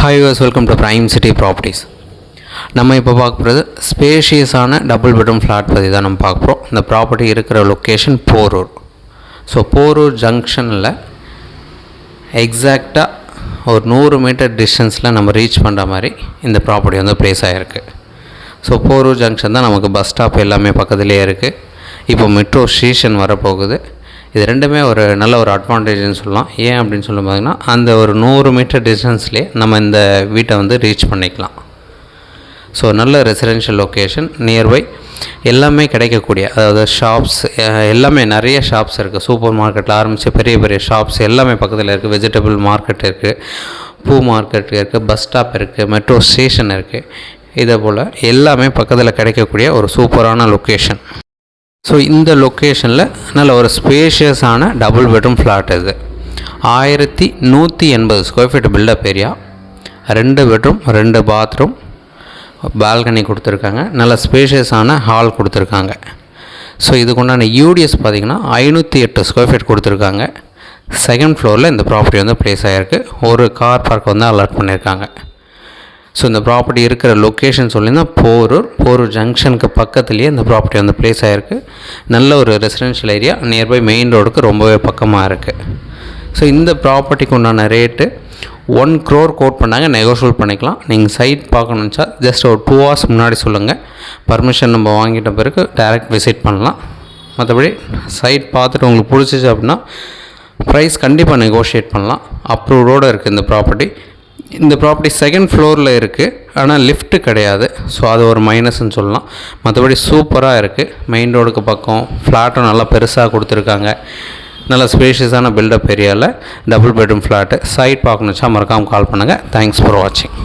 Hi guys, welcome to Prime City Properties. நம்ம இப்போ பார்க்க போகிறது ஸ்பேஷியஸான டபுள் பெட்ரூம் ஃப்ளாட் பற்றி தான் நம்ம பார்க்க போகிறோம். இந்த ப்ராப்பர்ட்டி இருக்கிற லொக்கேஷன் போரூர். ஸோ போரூர் ஜங்ஷனில் எக்ஸாக்டாக ஒரு 100 மீட்டர் டிஸ்டன்ஸில் நம்ம ரீச் பண்ணுற மாதிரி இந்த ப்ராப்பர்ட்டி வந்து ப்ளேஸ் ஆகிருக்கு. ஸோ போரூர் ஜங்ஷன் தான் நமக்கு பஸ் ஸ்டாப் எல்லாமே பக்கத்துலேயே இருக்குது. இப்போ மெட்ரோ ஸ்டேஷன் வரப்போகுது. இது ரெண்டுமே ஒரு நல்ல ஒரு அட்வான்டேஜ்னு சொல்லலாம். ஏன் அப்படின்னு சொல்லி பார்த்தீங்கன்னா அந்த ஒரு 100 மீட்டர் டிஸ்டன்ஸ்லேயே நம்ம இந்த வீட்டை வந்து ரீச் பண்ணிக்கலாம். ஸோ நல்ல ரெசிடென்ஷியல் லொக்கேஷன், நியர்பை எல்லாமே கிடைக்கக்கூடிய, அதாவது ஷாப்ஸ் எல்லாமே நிறைய ஷாப்ஸ் இருக்குது. சூப்பர் மார்க்கெட்டில் ஆரம்பித்து பெரிய பெரிய ஷாப்ஸ் எல்லாமே பக்கத்தில் இருக்குது. வெஜிடபிள் மார்க்கெட் இருக்குது, பூ மார்க்கெட் இருக்குது, பஸ் ஸ்டாப் இருக்குது, மெட்ரோ ஸ்டேஷன் இருக்குது. இதே போல் எல்லாமே பக்கத்தில் கிடைக்கக்கூடிய ஒரு சூப்பரான லொக்கேஷன். ஸோ இந்த லொக்கேஷனில் நல்ல ஒரு ஸ்பேஷியஸான டபுள் பெட்ரூம் ஃப்ளாட் இது. 1180 square feet built up area, 2 bedroom 2 bathroom, balcony கொடுத்துருக்காங்க. நல்ல ஸ்பேஷியஸான ஹால் கொடுத்துருக்காங்க. ஸோ இதுக்குண்டான யூடிஎஸ் பார்த்திங்கன்னா 508 ஸ்கொயர் ஃபீட் கொடுத்துருக்காங்க. செகண்ட் ஃப்ளோரில் இந்த ப்ராப்பர்ட்டி வந்து ப்ளேஸ் ஆகிருக்கு. ஒரு கார் பார்க் வந்து அலாட் பண்ணியிருக்காங்க. ஸோ இந்த ப்ராப்பர்ட்டி இருக்கிற லொக்கேஷன் சொல்லியிருந்தால் போரூர் ஜங்ஷனுக்கு பக்கத்துலேயே இந்த ப்ராப்பர்ட்டி வந்து ப்ளேஸ் ஆகிருக்கு. நல்ல ஒரு ரெசிடென்ஷியல் ஏரியா, நியர்பை மெயின் ரோடுக்கு ரொம்பவே பக்கமாக இருக்குது. ஸோ இந்த ப்ராப்பர்ட்டிக்கு உண்டான ரேட்டு 1 crore கோட் பண்ணாங்க. நெகோஷியபிள் பண்ணிக்கலாம். நீங்கள் சைட் பார்க்கணுச்சா ஜஸ்ட் ஒரு 2 hours முன்னாடி சொல்லுங்கள். பர்மிஷன் நம்ம வாங்கிட்ட பிறகு டைரெக்ட் விசிட் பண்ணலாம். மற்றபடி சைட் பார்த்துட்டு உங்களுக்கு பிடிச்சிச்சு அப்படின்னா ப்ரைஸ் கண்டிப்பாக நெகோஷியேட் பண்ணலாம். அப்ரூவ்டோடு இருக்குது இந்த ப்ராப்பர்ட்டி. இந்த ப்ராப்பர்ட்டி செகண்ட் ஃப்ளோரில் இருக்குது, ஆனால் லிஃப்ட்டு கிடையாது. ஸோ அது ஒரு மைனஸ்ன்னு சொல்லலாம். மற்றபடி சூப்பராக இருக்குது. மெயின் ரோடுக்கு பக்கம், ஃப்ளாட்டும் நல்லா பெருசாக கொடுத்துருக்காங்க. நல்ல ஸ்பேஷியஸான பில்டப் ஏரியாவில் டபுள் பெட்ரூம் ஃப்ளாட்டு. சைட் பார்க்கணுச்சா மறக்காமல் கால் பண்ணுங்கள். தேங்க்ஸ் ஃபார் வாட்சிங்.